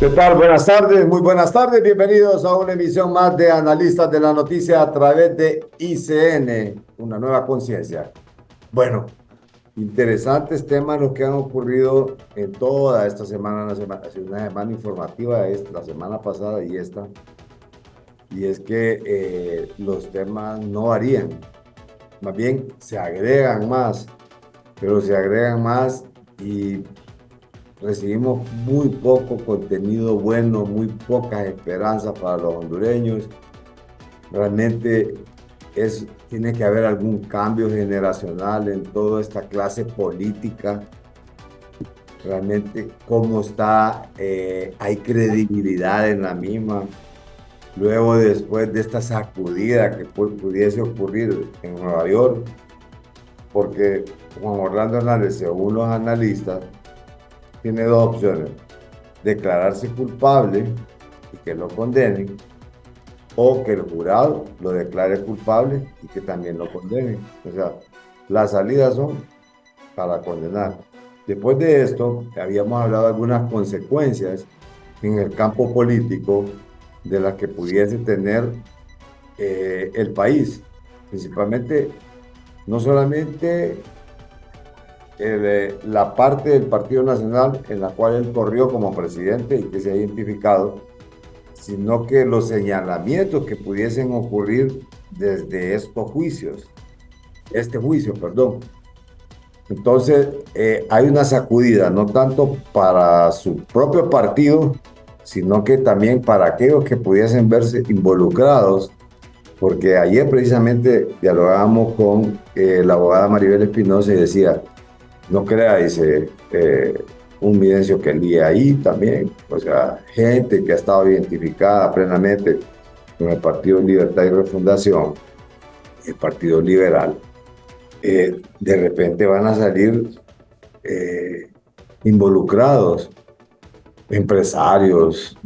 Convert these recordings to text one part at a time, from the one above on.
¿Qué tal? Buenas tardes, muy buenas tardes. Bienvenidos a una emisión más de Analistas de la Noticia a través de ICN, una nueva conciencia. Bueno, interesantes temas los que han ocurrido en toda esta semana, una semana informativa, la semana pasada y esta. Y es que los temas no varían, más bien se agregan más, pero se agregan más y recibimos muy poco contenido bueno, muy pocas esperanzas para los hondureños. Realmente tiene que haber algún cambio generacional en toda esta clase política. Realmente cómo está, hay credibilidad en la misma. Luego, después de esta sacudida que pudiese ocurrir en Nueva York, porque Juan Orlando Hernández, según los analistas, tiene dos opciones: declararse culpable y que lo condenen, o que el jurado lo declare culpable y que también lo condenen. O sea, las salidas son para condenar. Después de esto, habíamos hablado de algunas consecuencias en el campo político de las que pudiese tener el país, principalmente, no solamente la parte del Partido Nacional en la cual él corrió como presidente y que se ha identificado, sino que los señalamientos que pudiesen ocurrir desde este juicio, perdón. Entonces, hay una sacudida, no tanto para su propio partido, sino que también para aquellos que pudiesen verse involucrados, porque ayer precisamente dialogábamos con la abogada Maribel Espinosa y decía: no crea, dice, un Videncio que lía ahí también, o sea, gente que ha estado identificada plenamente con el Partido Libertad y Refundación, el Partido Liberal, de repente van a salir involucrados empresarios,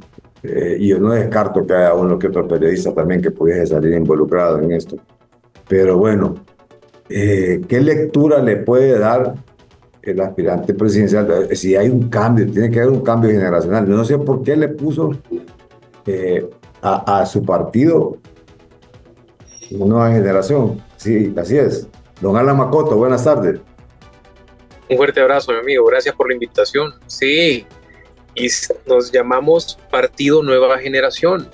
y yo no descarto que haya uno que otro periodista también que pudiese salir involucrado en esto. Pero bueno, ¿qué lectura le puede dar el aspirante presidencial? Si hay un cambio, tiene que haber un cambio generacional. Yo no sé por qué le puso a su partido una nueva generación. Sí, así es. Don Alan Macoto, buenas tardes. Un fuerte abrazo, mi amigo. Gracias por la invitación. Sí, y nos llamamos Partido Nueva Generación.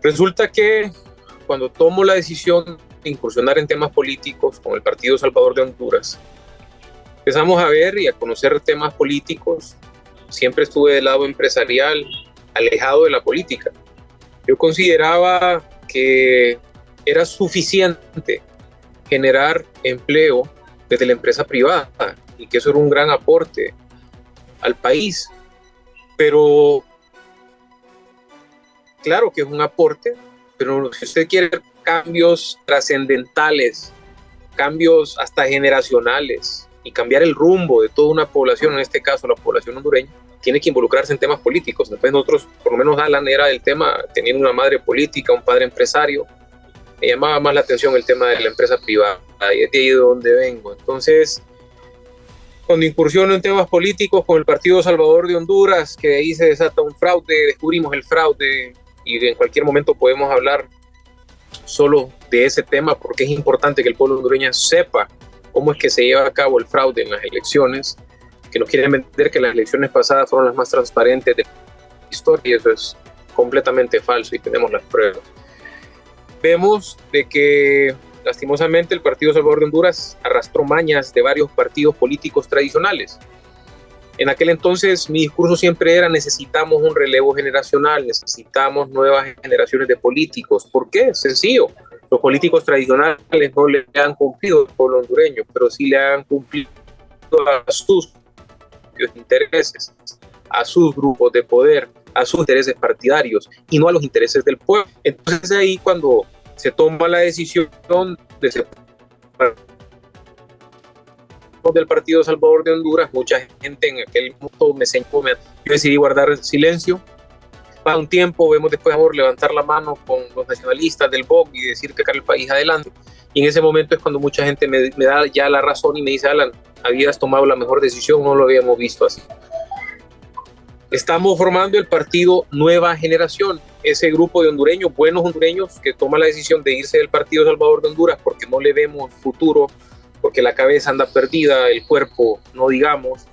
Resulta que cuando tomo la decisión de incursionar en temas políticos con el Partido Salvador de Honduras, empezamos a ver y a conocer temas políticos. Siempre estuve del lado empresarial, alejado de la política. Yo consideraba que era suficiente generar empleo desde la empresa privada y que eso era un gran aporte al país. Pero claro que es un aporte, pero si usted quiere cambios trascendentales, cambios hasta generacionales y cambiar el rumbo de toda una población, en este caso la población hondureña, tiene que involucrarse en temas políticos. Después nosotros, por lo menos Alan era del tema, teniendo una madre política, un padre empresario, me llamaba más la atención el tema de la empresa privada y es de ahí de donde vengo. Entonces, cuando incursiono en temas políticos con el Partido Salvador de Honduras, que de ahí se desata un fraude, descubrimos el fraude y en cualquier momento podemos hablar solo de ese tema porque es importante que el pueblo hondureño sepa cómo es que se lleva a cabo el fraude en las elecciones, que nos quieren vender que las elecciones pasadas fueron las más transparentes de la historia y eso es completamente falso y tenemos las pruebas. Vemos de que lastimosamente el Partido Salvador de Honduras arrastró mañas de varios partidos políticos tradicionales. En aquel entonces mi discurso siempre era: necesitamos un relevo generacional, necesitamos nuevas generaciones de políticos. ¿Por qué? Sencillo. Los políticos tradicionales no le han cumplido al pueblo hondureño, pero sí le han cumplido a sus intereses, a sus grupos de poder, a sus intereses partidarios y no a los intereses del pueblo. Entonces ahí cuando se toma la decisión de separar del Partido Salvador de Honduras, mucha gente en aquel momento me señaló, yo decidí guardar silencio. Para un tiempo vemos después a levantar la mano con los nacionalistas del BOC y decir que sacar el país adelante. Y en ese momento es cuando mucha gente me da ya la razón y me dice: Alan, habías tomado la mejor decisión, no lo habíamos visto así. Estamos formando el partido Nueva Generación, ese grupo de hondureños, buenos hondureños, que toma la decisión de irse del Partido Salvador de Honduras porque no le vemos futuro, porque la cabeza anda perdida, el cuerpo, no digamos,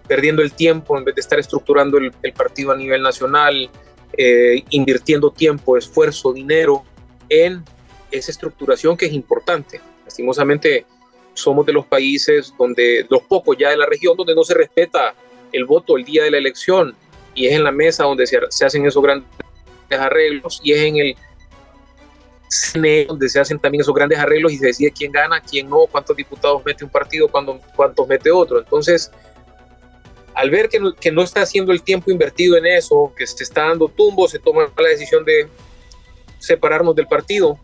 perdiendo el tiempo en vez de estar estructurando el partido a nivel nacional, invirtiendo tiempo, esfuerzo, dinero en esa estructuración que es importante. Lastimosamente, somos de los países donde, los pocos ya de la región, donde no se respeta el voto el día de la elección, y es en la mesa donde se hacen esos grandes arreglos, y es en el CNE donde se hacen también esos grandes arreglos y se decide quién gana, quién no, cuántos diputados mete un partido, cuántos mete otro. Entonces, al ver que no está haciendo el tiempo invertido en eso, que se está dando tumbo, se toma la decisión de separarnos del partido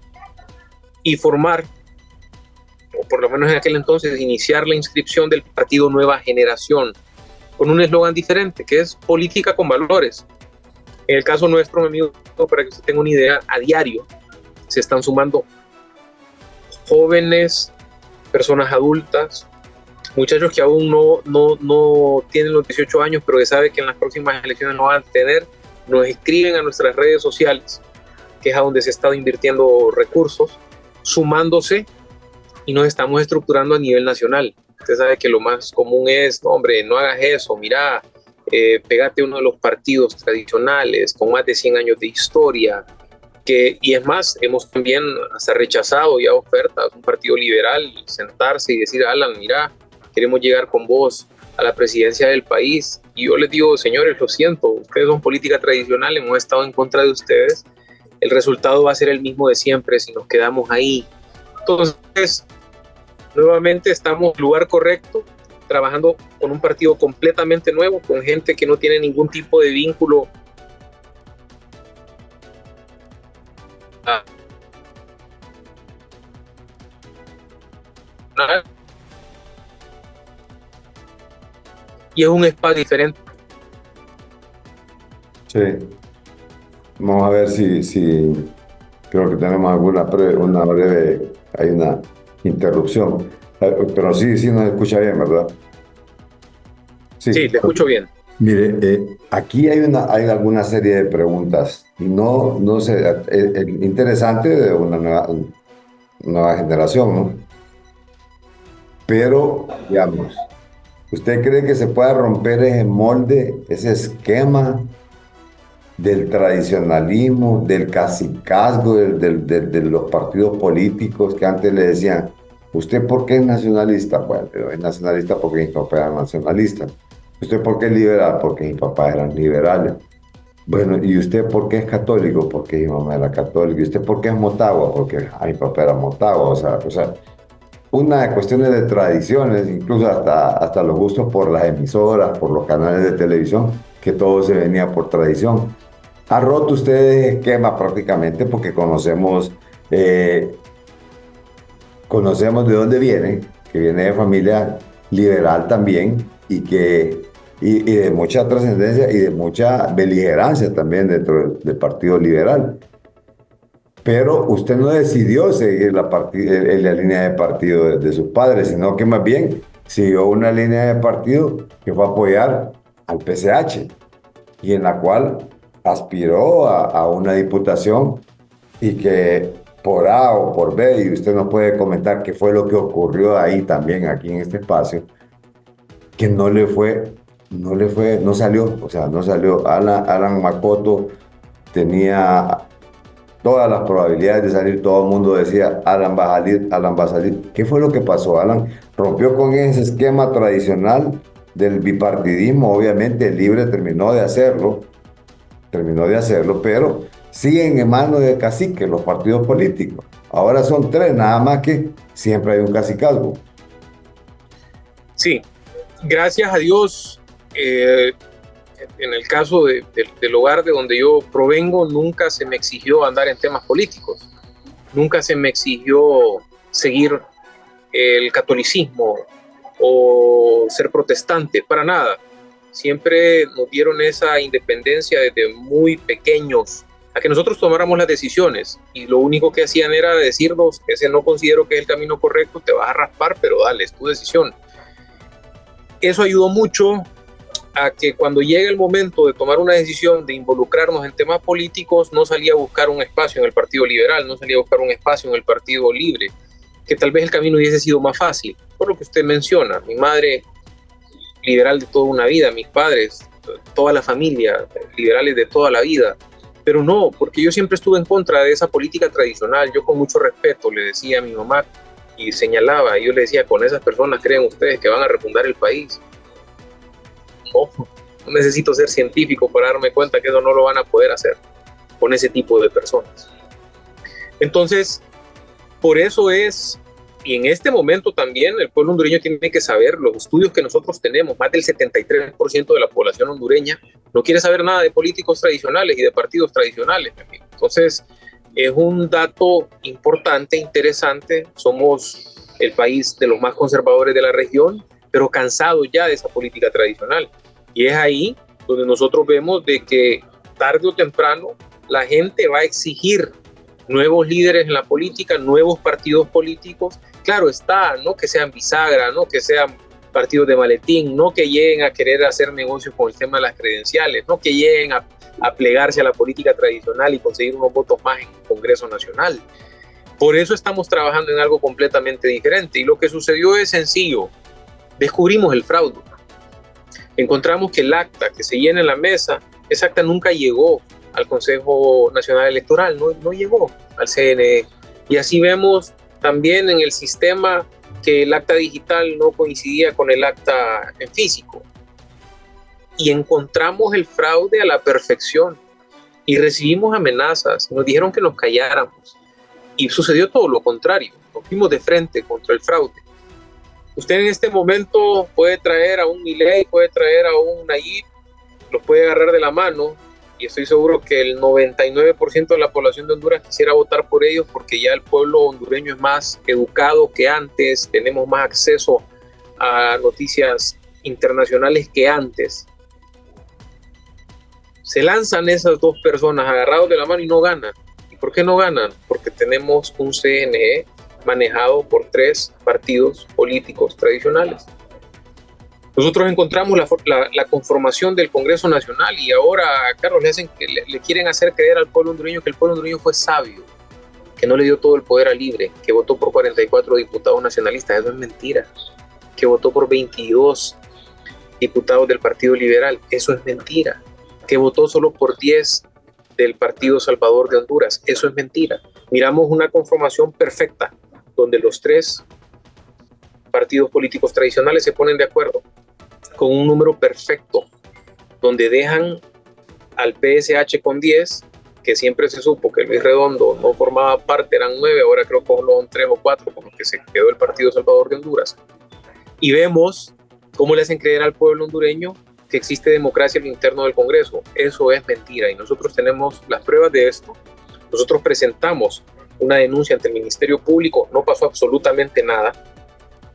y formar, o por lo menos en aquel entonces, iniciar la inscripción del partido Nueva Generación, con un eslogan diferente, que es política con valores. En el caso nuestro, mi amigo, para que usted tenga una idea, a diario se están sumando jóvenes, personas adultas, muchachos que aún no tienen los 18 años, pero que saben que en las próximas elecciones no van a tener, nos escriben a nuestras redes sociales, que es a donde se ha estado invirtiendo recursos, sumándose, y nos estamos estructurando a nivel nacional. Usted sabe que lo más común es, no, hombre, no hagas eso, mira, pégate uno de los partidos tradicionales con más de 100 años de historia, y es más, hemos también hasta rechazado ya ofertas, un partido liberal, sentarse y decir, Alan, mira, queremos llegar con vos a la presidencia del país. Y yo les digo, señores, lo siento, ustedes son política tradicional, hemos estado en contra de ustedes, el resultado va a ser el mismo de siempre si nos quedamos ahí. Entonces, nuevamente estamos en el lugar correcto, trabajando con un partido completamente nuevo, con gente que no tiene ningún tipo de vínculo y es un espacio diferente. Sí. Vamos a ver si creo que tenemos una breve, hay una interrupción. Pero sí nos escucha bien, ¿verdad? Sí, le escucho bien. Mire, aquí hay alguna serie de preguntas y no sé, interesante de una nueva generación, ¿no? Pero, digamos, ¿usted cree que se pueda romper ese molde, ese esquema del tradicionalismo, del cacicazgo, de los partidos políticos que antes le decían, ¿usted por qué es nacionalista? Bueno, es nacionalista porque mis papás eran nacionalistas. ¿Usted por qué es liberal? Porque mis papás eran liberales. Bueno, ¿y usted por qué es católico? Porque mi mamá era católica. ¿Y usted por qué es motagua? Porque mi papá era motagua. O sea, una de cuestiones de tradiciones, incluso hasta los gustos por las emisoras, por los canales de televisión, que todo se venía por tradición. Ha roto usted el esquema prácticamente porque conocemos de dónde viene, que viene de familia liberal también y de mucha trascendencia y de mucha beligerancia también dentro del Partido Liberal. Pero usted no decidió seguir la línea de partido de sus padres, sino que más bien siguió una línea de partido que fue a apoyar al PCH y en la cual aspiró a una diputación y que por A o por B, y usted nos puede comentar qué fue lo que ocurrió ahí también, aquí en este espacio, que no salió. Alan Makoto tenía todas las probabilidades de salir, todo el mundo decía, Alan va a salir. ¿Qué fue lo que pasó? Alan rompió con ese esquema tradicional del bipartidismo, obviamente el Libre terminó de hacerlo, pero siguen en manos de caciques los partidos políticos. Ahora son 3, nada más que siempre hay un cacicazgo. Sí, gracias a Dios, en el caso del hogar de donde yo provengo, nunca se me exigió andar en temas políticos, nunca se me exigió seguir el catolicismo o ser protestante, para nada. Siempre nos dieron esa independencia desde muy pequeños a que nosotros tomáramos las decisiones, y lo único que hacían era decirnos, ese no considero que es el camino correcto, te vas a raspar, pero dale, es tu decisión. Eso ayudó mucho a que cuando llegue el momento de tomar una decisión de involucrarnos en temas políticos, no salía a buscar un espacio en el Partido Liberal, no salía a buscar un espacio en el Partido Libre, que tal vez el camino hubiese sido más fácil, por lo que usted menciona. Mi madre, liberal de toda una vida, mis padres, toda la familia, liberales de toda la vida, pero no, porque yo siempre estuve en contra de esa política tradicional. Yo con mucho respeto le decía a mi mamá y señalaba, yo le decía, con esas personas creen ustedes que van a refundar el país. No necesito ser científico para darme cuenta que eso no lo van a poder hacer con ese tipo de personas. Entonces, por eso es, y en este momento también el pueblo hondureño tiene que saber, los estudios que nosotros tenemos, más del 73% de la población hondureña no quiere saber nada de políticos tradicionales y de partidos tradicionales. Entonces, es un dato importante, interesante. Somos el país de los más conservadores de la región, pero cansados ya de esa política tradicional. Y es ahí donde nosotros vemos de que tarde o temprano la gente va a exigir nuevos líderes en la política, nuevos partidos políticos. Claro está, no que sean bisagra, no que sean partidos de maletín, no que lleguen a querer hacer negocios con el tema de las credenciales, no que lleguen a plegarse a la política tradicional y conseguir unos votos más en el Congreso Nacional. Por eso estamos trabajando en algo completamente diferente. Y lo que sucedió es sencillo. Descubrimos el fraude. Encontramos que el acta que se llena en la mesa, esa acta nunca llegó al Consejo Nacional Electoral, no llegó al CNE. Y así vemos también en el sistema que el acta digital no coincidía con el acta en físico. Y encontramos el fraude a la perfección. Y recibimos amenazas, nos dijeron que nos calláramos. Y sucedió todo lo contrario, nos fuimos de frente contra el fraude. Usted en este momento puede traer a un Milei, puede traer a un Nayib, los puede agarrar de la mano, y estoy seguro que el 99% de la población de Honduras quisiera votar por ellos, porque ya el pueblo hondureño es más educado que antes, tenemos más acceso a noticias internacionales que antes. Se lanzan esas dos personas agarrados de la mano y no ganan. ¿Y por qué no ganan? Porque tenemos un CNE manejado por 3 partidos políticos tradicionales. Nosotros encontramos la conformación del Congreso Nacional y ahora, Carlos, le quieren hacer creer al pueblo hondureño que el pueblo hondureño fue sabio, que no le dio todo el poder a Libre, que votó por 44 diputados nacionalistas. Eso es mentira. Que votó por 22 diputados del Partido Liberal. Eso es mentira. Que votó solo por 10 del Partido Salvador de Honduras. Eso es mentira. Miramos una conformación perfecta, donde los 3 partidos políticos tradicionales se ponen de acuerdo, con un número perfecto, donde dejan al PSH con 10, que siempre se supo que Luis Redondo no formaba parte, eran 9, ahora creo que son 3 o 4, con los que se quedó el Partido Salvador de Honduras. Y vemos cómo le hacen creer al pueblo hondureño que existe democracia en lo interno del Congreso. Eso es mentira y nosotros tenemos las pruebas de esto. Nosotros presentamos una denuncia ante el Ministerio Público, no pasó absolutamente nada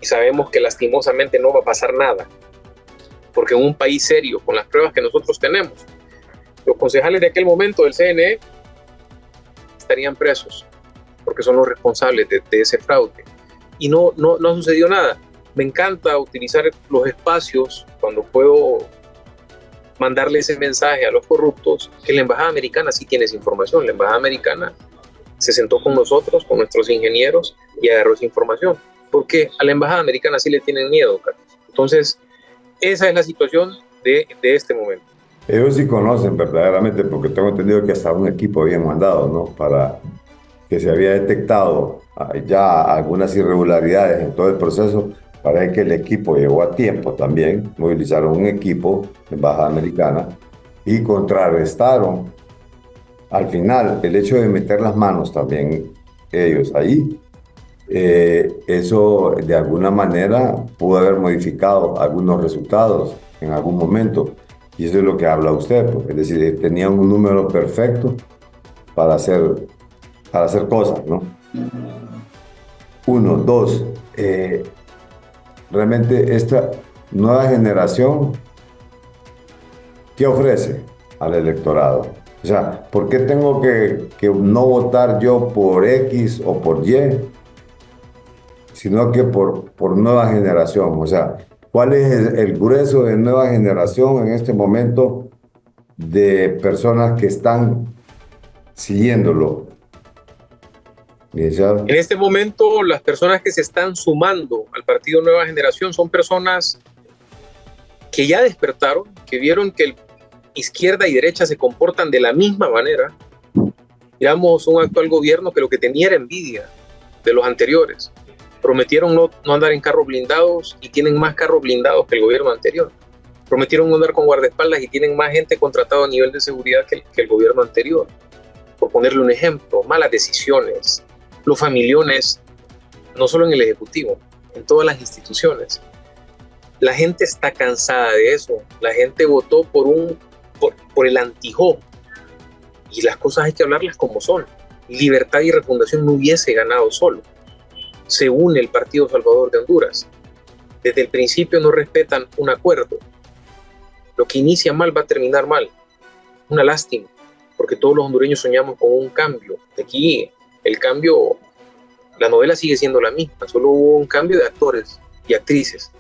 y sabemos que lastimosamente no va a pasar nada, porque en un país serio, con las pruebas que nosotros tenemos, los concejales de aquel momento del CNE estarían presos, porque son los responsables de ese fraude. Y no sucedió nada. Me encanta utilizar los espacios cuando puedo mandarle ese mensaje a los corruptos, que la Embajada Americana sí tiene esa información. La Embajada Americana se sentó con nosotros, con nuestros ingenieros, y agarró esa información. Porque a la Embajada Americana sí le tienen miedo, Carlos. Entonces, esa es la situación de este momento. Ellos sí conocen verdaderamente, porque tengo entendido que hasta un equipo habían mandado, ¿no? Para que se había detectado ya algunas irregularidades en todo el proceso. Parece que el equipo llegó a tiempo también, movilizaron un equipo de Embajada Americana y contrarrestaron al final el hecho de meter las manos también ellos ahí. Eso de alguna manera pudo haber modificado algunos resultados en algún momento, y eso es lo que habla usted, pues. Es decir, tenían un número perfecto para hacer cosas, ¿no? 1, 2, realmente esta nueva generación, ¿qué ofrece al electorado? O sea, ¿por qué tengo que no votar yo por X o por Y, sino que por nueva generación? O sea, ¿Cuál es el grueso de nueva generación en este momento de personas que están siguiéndolo? En este momento, las personas que se están sumando al Partido Nueva Generación son personas que ya despertaron, que vieron que izquierda y derecha se comportan de la misma manera. Miramos un actual gobierno que lo que tenía era envidia de los anteriores. Prometieron no andar en carros blindados y tienen más carros blindados que el gobierno anterior. Prometieron no andar con guardaespaldas y tienen más gente contratada a nivel de seguridad que el gobierno anterior. Por ponerle un ejemplo, malas decisiones, los familiones, no solo en el Ejecutivo, en todas las instituciones. La gente está cansada de eso. La gente votó por el anti-Jo. Y las cosas hay que hablarlas como son. Libertad y Refundación no hubiese ganado solo. Se une el Partido Salvador de Honduras. Desde el principio no respetan un acuerdo. Lo que inicia mal va a terminar mal. Una lástima, porque todos los hondureños soñamos con un cambio. Aquí el cambio, la novela sigue siendo la misma, solo hubo un cambio de actores y actrices.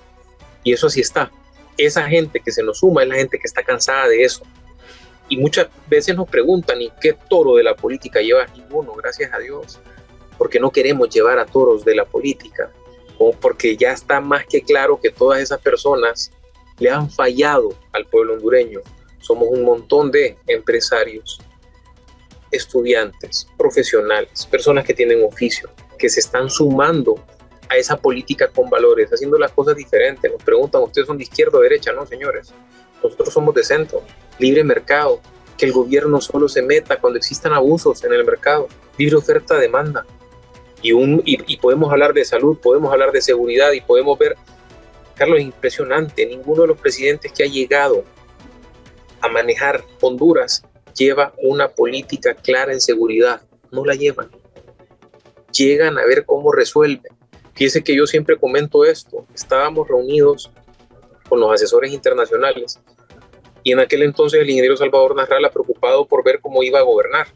Y eso así está. Esa gente que se nos suma es la gente que está cansada de eso. Y muchas veces nos preguntan, ¿y qué toro de la política llevas? Ninguno, gracias a Dios. Porque no queremos llevar a toros de la política. O porque ya está más que claro que todas esas personas le han fallado al pueblo hondureño. Somos un montón de empresarios, estudiantes, profesionales, personas que tienen oficio, que se están sumando a esa política con valores, haciendo las cosas diferentes. Nos preguntan, ¿ustedes son de izquierda o derecha? No, señores. Nosotros somos de centro, libre mercado, que el gobierno solo se meta cuando existan abusos en el mercado, libre oferta-demanda. Y podemos hablar de salud, podemos hablar de seguridad y podemos ver, Carlos, es impresionante, ninguno de los presidentes que ha llegado a manejar Honduras lleva una política clara en seguridad, no la llevan. Llegan a ver cómo resuelven. Fíjese que yo siempre comento esto, estábamos reunidos con los asesores internacionales y en aquel entonces el ingeniero Salvador Nasralla preocupado por ver cómo iba a gobernar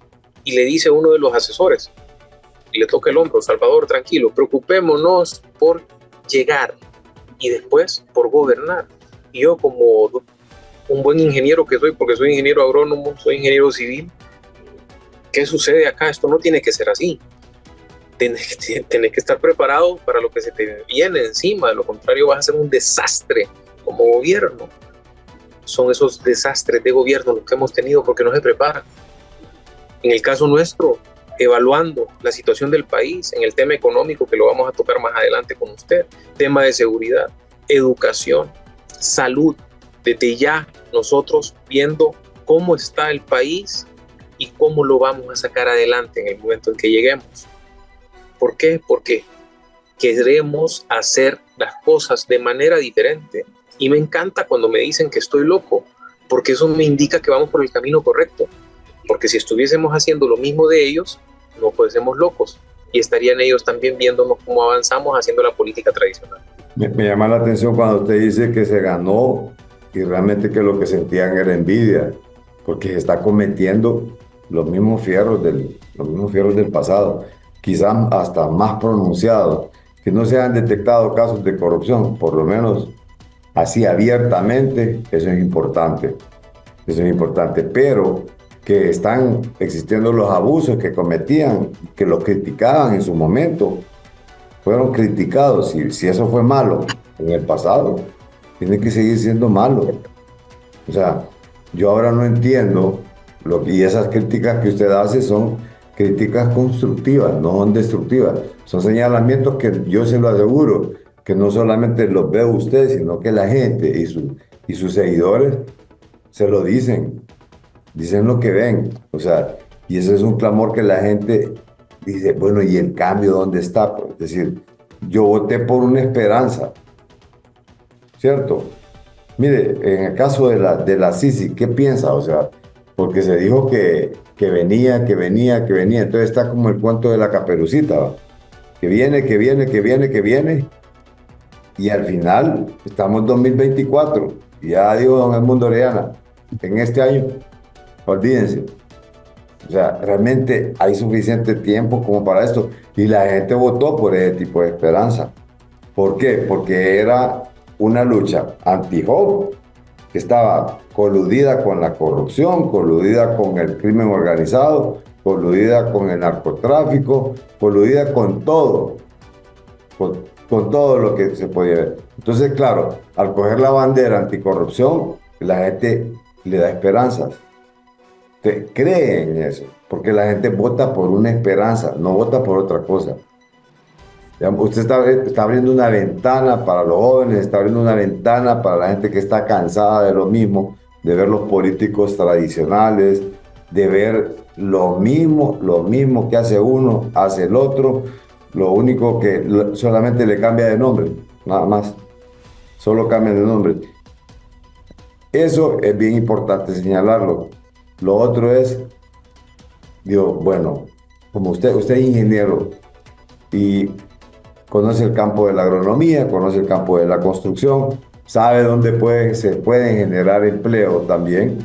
y le dice a uno de los asesores y le toca el hombro, Salvador, tranquilo, preocupémonos por llegar y después por gobernar. Y yo como un buen ingeniero que soy, porque soy ingeniero agrónomo, soy ingeniero civil, ¿qué sucede acá? Esto no tiene que ser así. Tenés que estar preparado para lo que se te viene encima, de lo contrario vas a ser un desastre como gobierno. Son esos desastres de gobierno los que hemos tenido porque no se preparan. En el caso nuestro, evaluando la situación del país, en el tema económico, que lo vamos a tocar más adelante con usted, tema de seguridad, educación, salud, desde ya nosotros viendo cómo está el país y cómo lo vamos a sacar adelante en el momento en que lleguemos. ¿Por qué? Porque queremos hacer las cosas de manera diferente. Y me encanta cuando me dicen que estoy loco, porque eso me indica que vamos por el camino correcto. Porque si estuviésemos haciendo lo mismo de ellos, no fuésemos locos. Y estarían ellos también viéndonos cómo avanzamos haciendo la política tradicional. Me llama la atención cuando usted dice que se ganó y realmente que lo que sentían era envidia, porque se está cometiendo los mismos fierros del pasado, quizás hasta más pronunciados, que no se han detectado casos de corrupción, por lo menos así abiertamente. Eso es importante, pero que están existiendo los abusos que cometían, que los criticaban en su momento, fueron criticados. Si eso fue malo en el pasado, tiene que seguir siendo malo. O sea, yo ahora no entiendo y esas críticas que usted hace son críticas constructivas, no son destructivas. Son señalamientos que yo se lo aseguro, que no solamente los ve usted, sino que la gente y sus seguidores se lo dicen lo que ven. O sea, y ese es un clamor que la gente dice, bueno, ¿y el cambio dónde está? Es decir, yo voté por una esperanza, ¿cierto? Mire, en el caso de la Sisi, ¿qué piensa? O sea, porque se dijo que venía, entonces está como el cuento de la Caperucita, ¿va? Que viene, y al final estamos en 2024, y ya digo don Edmundo Orellana, en este año, olvídense. O sea, realmente hay suficiente tiempo como para esto, y la gente votó por ese tipo de esperanza. ¿Por qué? Porque era una lucha anti-Hope que estaba coludida con la corrupción, coludida con el crimen organizado, coludida con el narcotráfico, coludida con todo, con todo lo que se podía ver. Entonces, claro, al coger la bandera anticorrupción, la gente le da esperanzas. Cree en eso, porque la gente vota por una esperanza, no vota por otra cosa. Usted está abriendo una ventana para los jóvenes, está abriendo una ventana para la gente que está cansada de lo mismo, de ver los políticos tradicionales, de ver lo mismo que hace uno, hace el otro, lo único que solamente le cambia de nombre, nada más, solo cambia de nombre. Eso es bien importante señalarlo. Lo otro es, digo, bueno, como usted es ingeniero y conoce el campo de la agronomía, conoce el campo de la construcción, sabe dónde se pueden generar empleo también,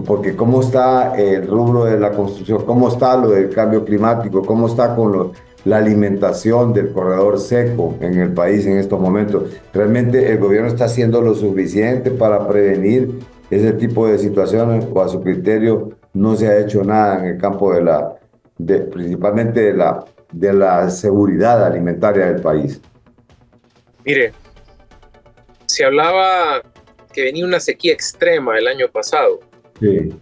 porque cómo está el rubro de la construcción, cómo está lo del cambio climático, cómo está con la alimentación del corredor seco en el país en estos momentos. ¿Realmente el gobierno está haciendo lo suficiente para prevenir ese tipo de situaciones, o a su criterio no se ha hecho nada en el campo principalmente de la seguridad alimentaria del país? Mire, se hablaba que venía una sequía extrema el año pasado. Sí.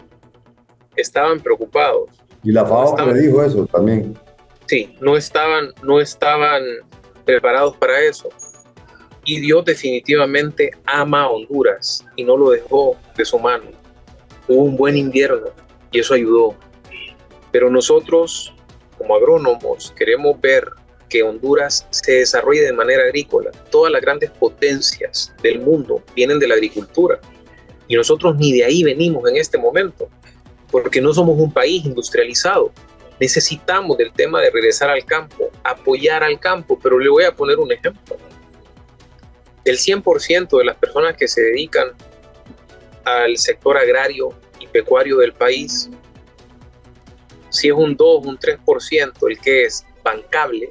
Estaban preocupados. Y la FAO le dijo eso también. Sí, no estaban preparados para eso. Y Dios definitivamente ama a Honduras y no lo dejó de su mano. Hubo un buen invierno y eso ayudó. Pero nosotros, como agrónomos, queremos ver que Honduras se desarrolle de manera agrícola. Todas las grandes potencias del mundo vienen de la agricultura. Y nosotros ni de ahí venimos en este momento, porque no somos un país industrializado. Necesitamos del tema de regresar al campo, apoyar al campo, pero le voy a poner un ejemplo. Del 100% de las personas que se dedican al sector agrario y pecuario del país, si es un 2, un 3% el que es bancable,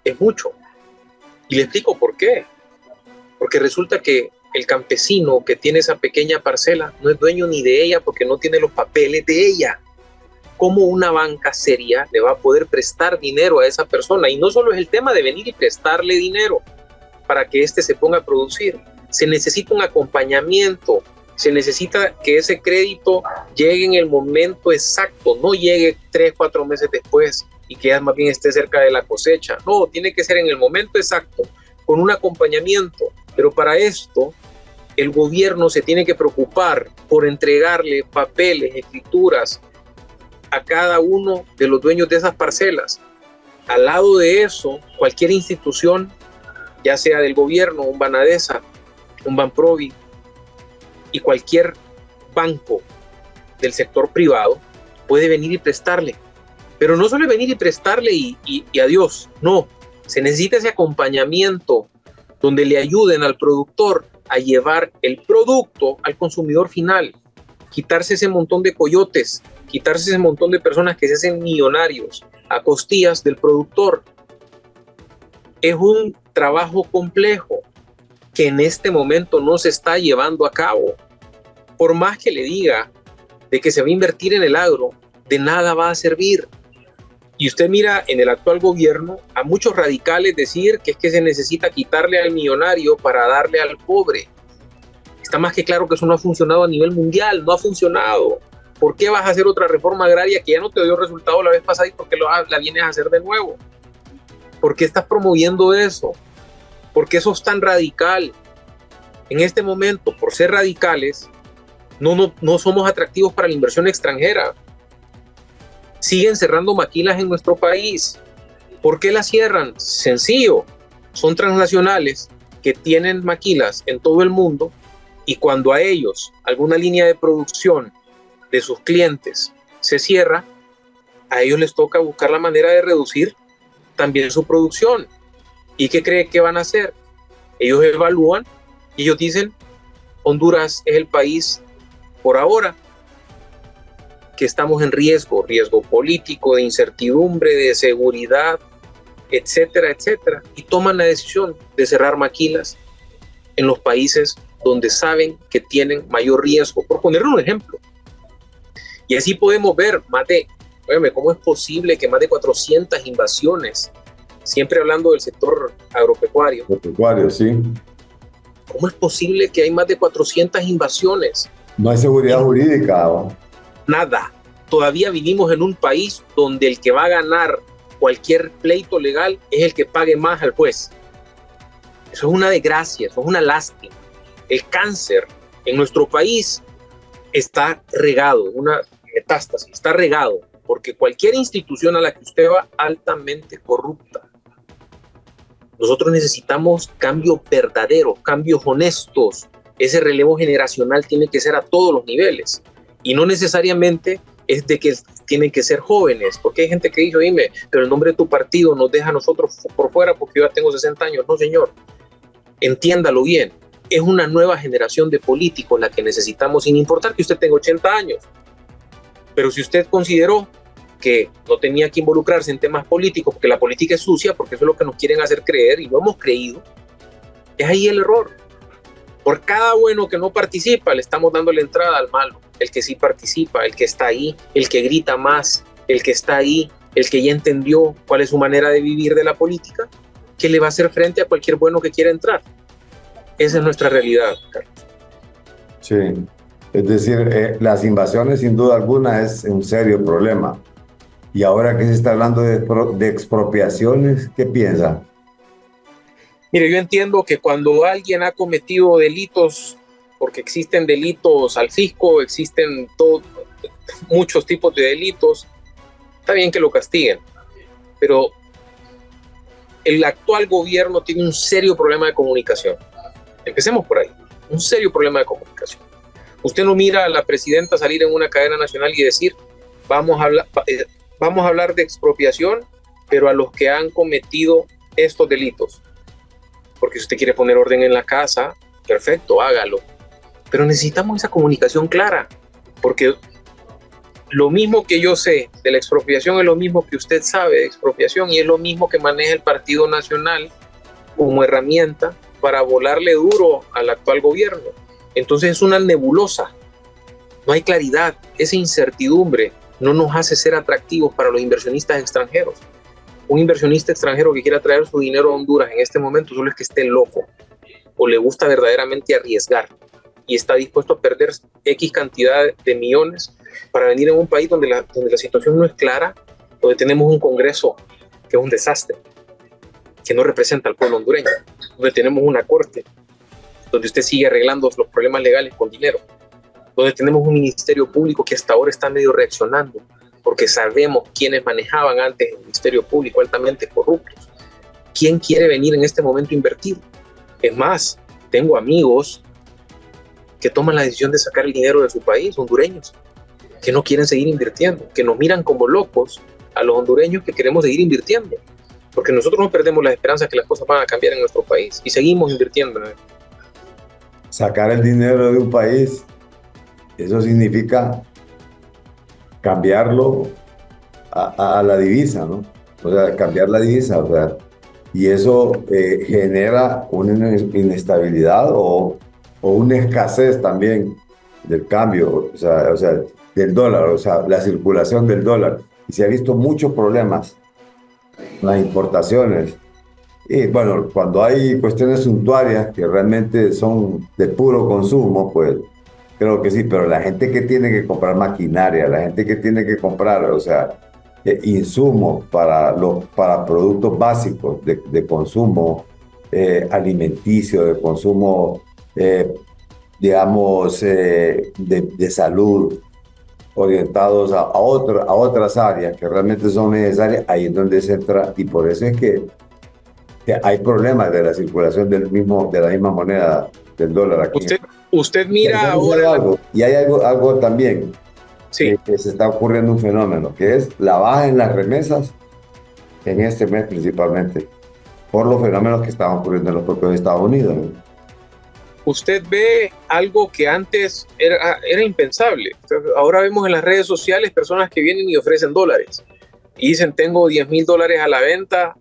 es mucho. Y le explico por qué. Porque resulta que el campesino que tiene esa pequeña parcela no es dueño ni de ella porque no tiene los papeles de ella. ¿Cómo una banca seria le va a poder prestar dinero a esa persona? Y no solo es el tema de venir y prestarle dinero para que éste se ponga a producir. Se necesita un acompañamiento, se necesita que ese crédito llegue en el momento exacto, no llegue 3, 4 meses después y que ya más bien esté cerca de la cosecha. No, tiene que ser en el momento exacto, con un acompañamiento. Pero para esto, el gobierno se tiene que preocupar por entregarle papeles, escrituras a cada uno de los dueños de esas parcelas. Al lado de eso, cualquier institución, ya sea del gobierno, un Banadesa, un Banprovi y cualquier banco del sector privado, puede venir y prestarle. Pero no solo venir y prestarle y adiós, no. Se necesita ese acompañamiento donde le ayuden al productor a llevar el producto al consumidor final, quitarse ese montón de coyotes, quitarse ese montón de personas que se hacen millonarios a costillas del productor. Es un trabajo complejo que en este momento no se está llevando a cabo. Por más que le diga de que se va a invertir en el agro, de nada va a servir. Y usted mira en el actual gobierno a muchos radicales decir que es que se necesita quitarle al millonario para darle al pobre. Está más que claro que eso no ha funcionado a nivel mundial, no ha funcionado. ¿Por qué vas a hacer otra reforma agraria que ya no te dio resultado la vez pasada y por qué la vienes a hacer de nuevo? ¿Por qué estás promoviendo eso? ¿Por qué sos tan radical? En este momento, por ser radicales, no somos atractivos para la inversión extranjera. Siguen cerrando maquilas en nuestro país. ¿Por qué las cierran? Sencillo. Son transnacionales que tienen maquilas en todo el mundo y cuando a ellos alguna línea de producción de sus clientes se cierra, a ellos les toca buscar la manera de reducir también su producción. ¿Y qué cree que van a hacer? Ellos evalúan y ellos dicen, Honduras es el país por ahora que estamos en riesgo político, de incertidumbre, de seguridad, etcétera, etcétera. Y toman la decisión de cerrar maquilas en los países donde saben que tienen mayor riesgo, por ponerle un ejemplo. Y así podemos ver cómo es posible que más de 400 invasiones, siempre hablando del sector agropecuario. Agropecuario, sí. ¿Cómo es posible que hay más de 400 invasiones? No hay seguridad jurídica, ¿no? Nada. Todavía vivimos en un país donde el que va a ganar cualquier pleito legal es el que pague más al juez. Eso es una desgracia, eso es una lástima. El cáncer en nuestro país está regado, una metástasis, está regado, porque cualquier institución a la que usted va altamente corrupta. Nosotros necesitamos cambios verdaderos, cambios honestos. Ese relevo generacional tiene que ser a todos los niveles y no necesariamente es de que tienen que ser jóvenes, porque hay gente que dice, dime, pero el nombre de tu partido nos deja a nosotros por fuera porque yo ya tengo 60 años. No, señor, entiéndalo bien. Es una nueva generación de políticos la que necesitamos, sin importar que usted tenga 80 años. Pero si usted consideró que no tenía que involucrarse en temas políticos, porque la política es sucia, porque eso es lo que nos quieren hacer creer y lo hemos creído, es ahí el error. Por cada bueno que no participa, le estamos dando la entrada al malo. El que sí participa, el que está ahí, el que grita más, el que está ahí, el que ya entendió cuál es su manera de vivir de la política, que le va a hacer frente a cualquier bueno que quiera entrar. Esa es nuestra realidad, Carlos. Sí, es decir, las invasiones sin duda alguna es un serio problema. Y ahora que se está hablando de expropiaciones, ¿qué piensa? Mire, yo entiendo que cuando alguien ha cometido delitos, porque existen delitos al fisco, existen muchos tipos de delitos, está bien que lo castiguen, pero el actual gobierno tiene un serio problema de comunicación. Empecemos por ahí, un serio problema de comunicación. Usted no mira a la presidenta salir en una cadena nacional y decir, vamos a hablar de expropiación, pero a los que han cometido estos delitos. Porque si usted quiere poner orden en la casa, perfecto, hágalo. Pero necesitamos esa comunicación clara, porque lo mismo que yo sé de la expropiación es lo mismo que usted sabe de expropiación y es lo mismo que maneja el Partido Nacional como herramienta para volarle duro al actual gobierno. Entonces es una nebulosa, no hay claridad, esa incertidumbre no nos hace ser atractivos para los inversionistas extranjeros. Un inversionista extranjero que quiera traer su dinero a Honduras en este momento solo es que esté loco o le gusta verdaderamente arriesgar y está dispuesto a perder X cantidad de millones para venir en un país donde la situación no es clara, donde tenemos un Congreso que es un desastre, que no representa al pueblo hondureño, donde tenemos una corte, donde usted sigue arreglando los problemas legales con dinero, donde tenemos un ministerio público que hasta ahora está medio reaccionando, porque sabemos quiénes manejaban antes el ministerio público altamente corruptos. ¿Quién quiere venir en este momento a invertir? Es más, tengo amigos que toman la decisión de sacar el dinero de su país, hondureños, que no quieren seguir invirtiendo, que nos miran como locos a los hondureños que queremos seguir invirtiendo, porque nosotros no perdemos la esperanza que las cosas van a cambiar en nuestro país y seguimos invirtiendo. Sacar el dinero de un país, eso significa cambiarlo a la divisa, ¿no? O sea, cambiar la divisa, o sea, y eso genera una inestabilidad o una escasez también del cambio, o sea, del dólar, o sea, la circulación del dólar. Y se ha visto muchos problemas en las importaciones. Y bueno, cuando hay cuestiones suntuarias que realmente son de puro consumo, pues creo que sí, pero la gente que tiene que comprar maquinaria, la gente que tiene que comprar, o sea, insumos para productos básicos de consumo alimenticio, de consumo, digamos, de salud, orientados a otras áreas que realmente son necesarias, ahí es donde se entra, y por eso es que hay problemas de la circulación de la misma moneda del dólar aquí. Usted mira ahora... Y hay algo también, sí, que se está ocurriendo un fenómeno, que es la baja en las remesas en este mes principalmente, por los fenómenos que estaban ocurriendo en los propios Estados Unidos, ¿no? Usted ve algo que antes era impensable. Ahora vemos en las redes sociales personas que vienen y ofrecen dólares y dicen, tengo $10,000 a la venta.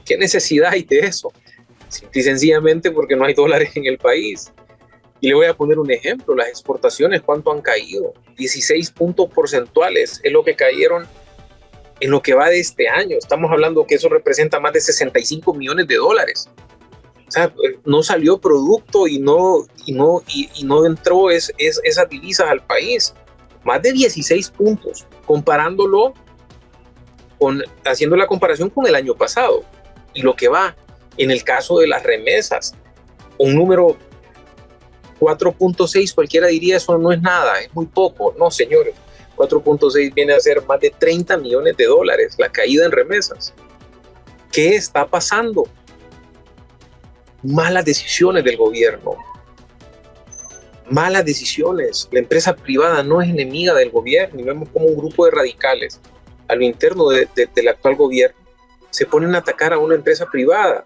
¿Qué necesidad hay de eso? simple y sencillamente porque no hay dólares en el país. Y le voy a poner un ejemplo, las exportaciones, ¿cuánto han caído? 16 puntos porcentuales es lo que cayeron en lo que va de este año. Estamos hablando que eso representa más de 65 millones de dólares. O sea, no salió producto y no entró esas divisas al país. Más de 16 puntos, haciendo la comparación con el año pasado. Y lo que va, en el caso de las remesas, un número 4.6, cualquiera diría eso no es nada, es muy poco. No, señores, 4.6 viene a ser más de 30 millones de dólares la caída en remesas. ¿Qué está pasando? Malas decisiones del gobierno. Malas decisiones. La empresa privada no es enemiga del gobierno y vemos como un grupo de radicales a lo interno del actual gobierno se ponen a atacar a una empresa privada.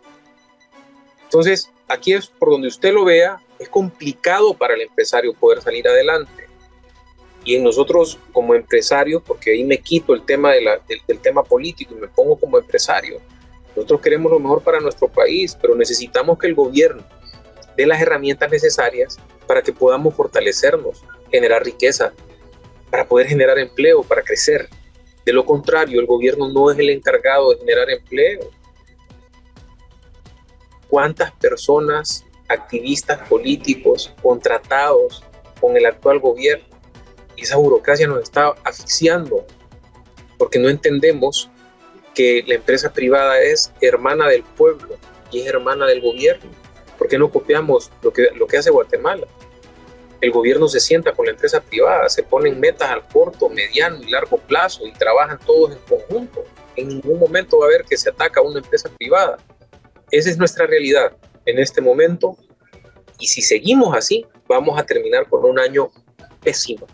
Entonces, aquí es por donde usted lo vea, es complicado para el empresario poder salir adelante. Y en nosotros como empresarios, porque ahí me quito el tema del tema político y me pongo como empresario, nosotros queremos lo mejor para nuestro país, pero necesitamos que el gobierno dé las herramientas necesarias para que podamos fortalecernos, generar riqueza, para poder generar empleo, para crecer. De lo contrario, el gobierno no es el encargado de generar empleo. ¿Cuántas personas, activistas políticos, contratados con el actual gobierno? Y esa burocracia nos está asfixiando, porque no entendemos que la empresa privada es hermana del pueblo y es hermana del gobierno. ¿Por qué no copiamos lo que hace Guatemala? El gobierno se sienta con la empresa privada, se ponen metas al corto, mediano y largo plazo y trabajan todos en conjunto. En ningún momento va a haber que se ataca a una empresa privada. Esa es nuestra realidad en este momento, y si seguimos así, vamos a terminar con un año pésimo.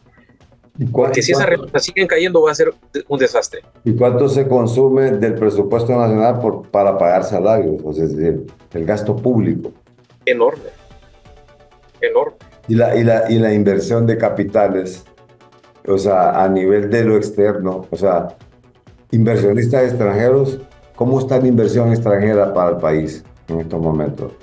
Porque si esas remesas siguen cayendo, va a ser un desastre. ¿Y cuánto se consume del presupuesto nacional para pagar salarios? O sea, es decir, el gasto público. Enorme. Enorme. Y la inversión de capitales, o sea, a nivel de lo externo, o sea, inversionistas extranjeros, ¿cómo está la inversión extranjera para el país en estos momentos?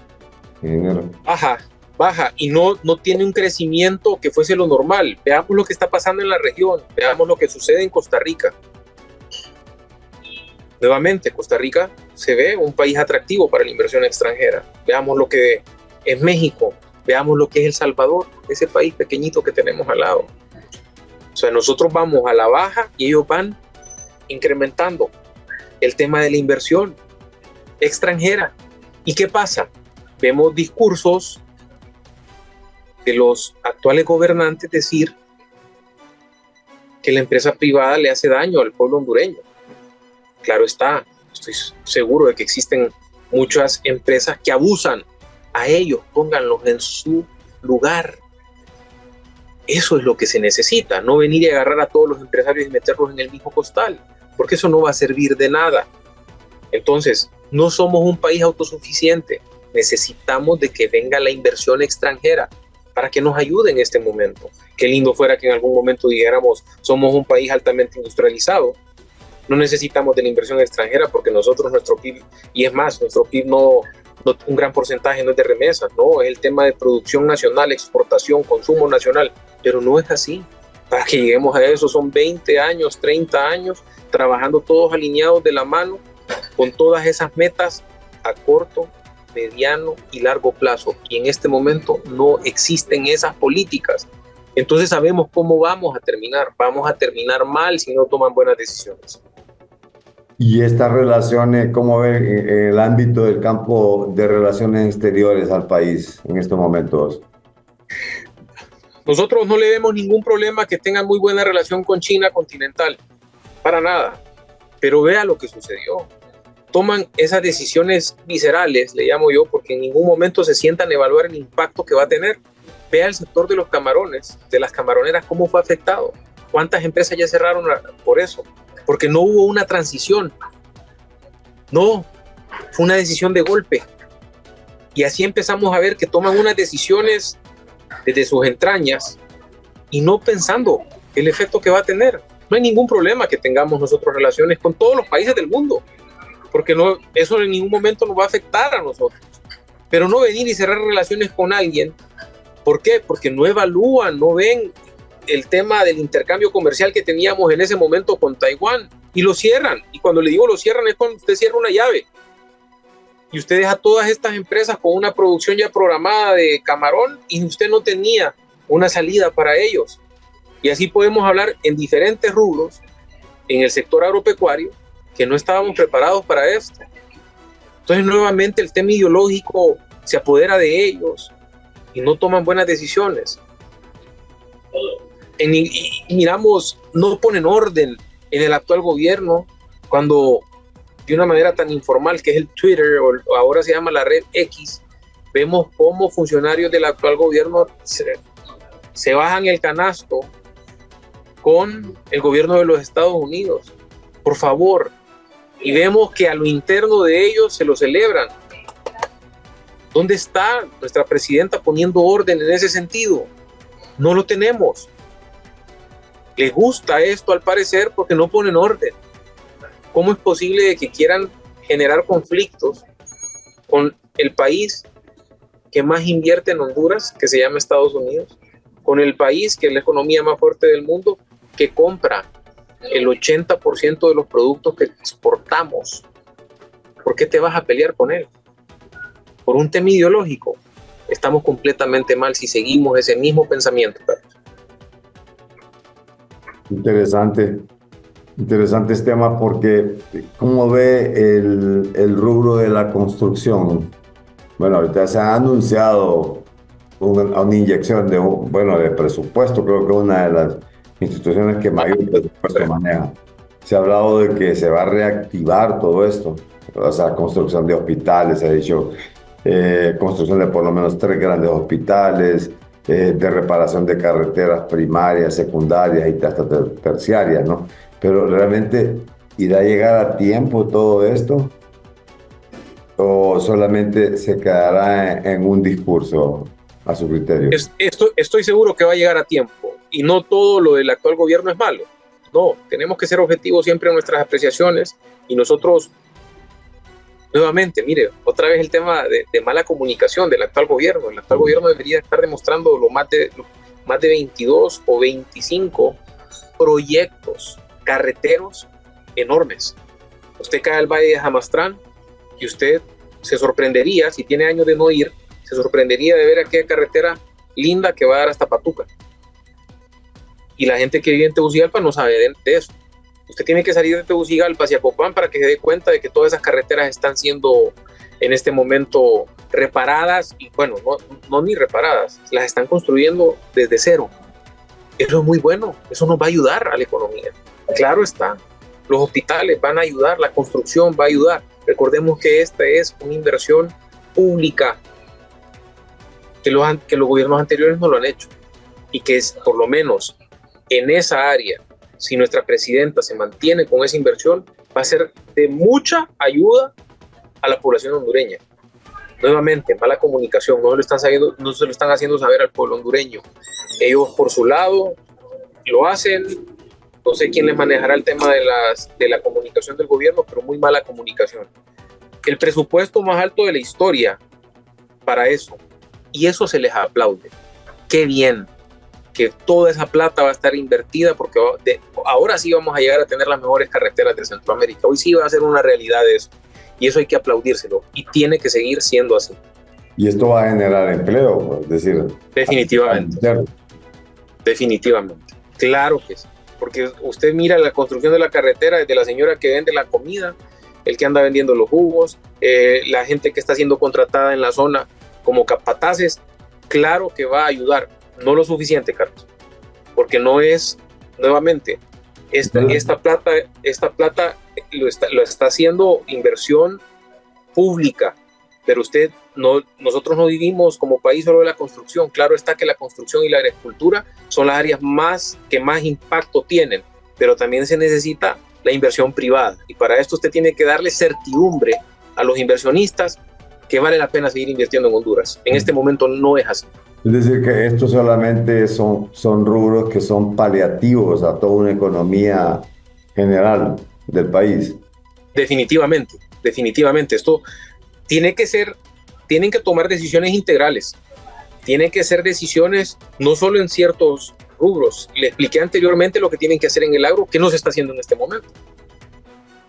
Baja y no tiene un crecimiento que fuese lo normal. Veamos lo que está pasando en la región, veamos lo que sucede en Costa Rica. Nuevamente, Costa Rica se ve un país atractivo para la inversión extranjera. Veamos lo que es México, veamos lo que es El Salvador, ese país pequeñito que tenemos al lado. O sea, nosotros vamos a la baja y ellos van incrementando el tema de la inversión extranjera. ¿Y qué pasa? Vemos discursos de los actuales gobernantes decir que la empresa privada le hace daño al pueblo hondureño. Claro está, estoy seguro de que existen muchas empresas que abusan a ellos, pónganlos en su lugar. Eso es lo que se necesita, no venir y agarrar a todos los empresarios y meterlos en el mismo costal, porque eso no va a servir de nada. Entonces, no somos un país autosuficiente, necesitamos de que venga la inversión extranjera para que nos ayude en este momento. Qué lindo fuera que en algún momento dijéramos, somos un país altamente industrializado, no necesitamos de la inversión extranjera porque nosotros, nuestro PIB, y es más, nuestro PIB no, un gran porcentaje no es de remesas, no, es el tema de producción nacional, exportación, consumo nacional, pero no es así. Para que lleguemos a eso son 20 años, 30 años, trabajando todos alineados de la mano, con todas esas metas a corto, mediano y largo plazo. Y en este momento no existen esas políticas. Entonces sabemos cómo vamos a terminar mal si no toman buenas decisiones. Y estas relaciones, ¿cómo ve en el ámbito del campo de relaciones exteriores al país en estos momentos? Nosotros no le vemos ningún problema que tengan muy buena relación con China continental, para nada. Pero vea lo que sucedió. Toman esas decisiones viscerales, le llamo yo, porque en ningún momento se sientan a evaluar el impacto que va a tener. Vea el sector de los camarones, de las camaroneras, cómo fue afectado. ¿Cuántas empresas ya cerraron por eso? Porque no hubo una transición. No, fue una decisión de golpe. Y así empezamos a ver que toman unas decisiones desde sus entrañas y no pensando el efecto que va a tener. No hay ningún problema que tengamos nosotros relaciones con todos los países del mundo, porque eso en ningún momento nos va a afectar a nosotros. pero no venir y cerrar relaciones con alguien. ¿Por qué? Porque no evalúan, no ven el tema del intercambio comercial que teníamos en ese momento con Taiwán y lo cierran. Y cuando le digo lo cierran es cuando usted cierra una llave y usted deja todas estas empresas con una producción ya programada de camarón y usted no tenía una salida para ellos. Y así podemos hablar en diferentes rubros en el sector agropecuario que no estábamos preparados para esto. Entonces nuevamente el tema ideológico se apodera de ellos y no toman buenas decisiones. Y miramos, no ponen orden en el actual gobierno cuando de una manera tan informal que es el Twitter o ahora se llama la red X, vemos cómo funcionarios del actual gobierno se bajan el canasto con el gobierno de los Estados Unidos. Por favor. Y vemos que a lo interno de ellos se lo celebran. ¿Dónde está nuestra presidenta poniendo orden en ese sentido? No lo tenemos. Les gusta esto al parecer porque no ponen orden. ¿Cómo es posible que quieran generar conflictos con el país que más invierte en Honduras, que se llama Estados Unidos, con el país que es la economía más fuerte del mundo, que compra el 80% de los productos que exportamos? ¿Por qué te vas a pelear con él? ¿Por un tema ideológico? Estamos completamente mal si seguimos ese mismo pensamiento, Carlos. Interesante este tema porque ¿cómo ve el rubro de la construcción? Bueno, ahorita se ha anunciado una inyección de presupuesto, creo que una de las instituciones que mayor presupuesto maneja. Se ha hablado de que se va a reactivar todo esto, o sea, construcción de hospitales, se ha dicho, construcción de por lo menos 3 grandes hospitales, de reparación de carreteras primarias, secundarias y hasta terciarias, ¿no? Pero realmente, ¿irá a llegar a tiempo todo esto? ¿O solamente se quedará en un discurso a su criterio? Estoy seguro que va a llegar a tiempo. Y no todo lo del actual gobierno es malo. No, tenemos que ser objetivos siempre en nuestras apreciaciones. Y nosotros, nuevamente, mire, otra vez el tema de mala comunicación del actual gobierno. El actual gobierno debería estar demostrando más de 22 o 25 proyectos carreteros enormes. Usted cae al Valle de Jamastrán y usted se sorprendería, si tiene años de no ir, se sorprendería de ver aquella carretera linda que va a dar hasta Patuca. Y la gente que vive en Tegucigalpa no sabe de eso. Usted tiene que salir de Tegucigalpa hacia Copán para que se dé cuenta de que todas esas carreteras están siendo en este momento reparadas, y bueno, no ni reparadas, las están construyendo desde cero. Eso es muy bueno, eso nos va a ayudar a la economía. Claro está, los hospitales van a ayudar, la construcción va a ayudar. Recordemos que esta es una inversión pública que los gobiernos anteriores no lo han hecho, y que es, por lo menos en esa área, si nuestra presidenta se mantiene con esa inversión, va a ser de mucha ayuda a la población hondureña. Nuevamente, mala comunicación, no se lo están haciendo saber al pueblo hondureño. Ellos por su lado lo hacen, no sé quién les manejará el tema de la comunicación del gobierno, pero muy mala comunicación. El presupuesto más alto de la historia para eso, y eso se les aplaude. Qué bien que toda esa plata va a estar invertida, porque ahora sí vamos a llegar a tener las mejores carreteras de Centroamérica. Hoy sí va a ser una realidad eso, y eso hay que aplaudírselo, y tiene que seguir siendo así. Y esto va a generar empleo, es decir... Definitivamente. Definitivamente. Claro que sí. Porque usted mira la construcción de la carretera, desde la señora que vende la comida, el que anda vendiendo los jugos, la gente que está siendo contratada en la zona como capataces, claro que va a ayudar. No lo suficiente, Carlos, porque no es, nuevamente, esta plata lo está haciendo inversión pública, pero nosotros no vivimos como país solo de la construcción. Claro está que la construcción y la agricultura son las áreas que más impacto tienen, pero también se necesita la inversión privada, y para esto usted tiene que darle certidumbre a los inversionistas que vale la pena seguir invirtiendo en Honduras. En este momento no es así. Es decir, que estos solamente son rubros que son paliativos a toda una economía general del país. Definitivamente. Esto tiene que ser tienen que tomar decisiones integrales, tienen que ser decisiones no solo en ciertos rubros. Le expliqué anteriormente lo que tienen que hacer en el agro, que no se está haciendo en este momento.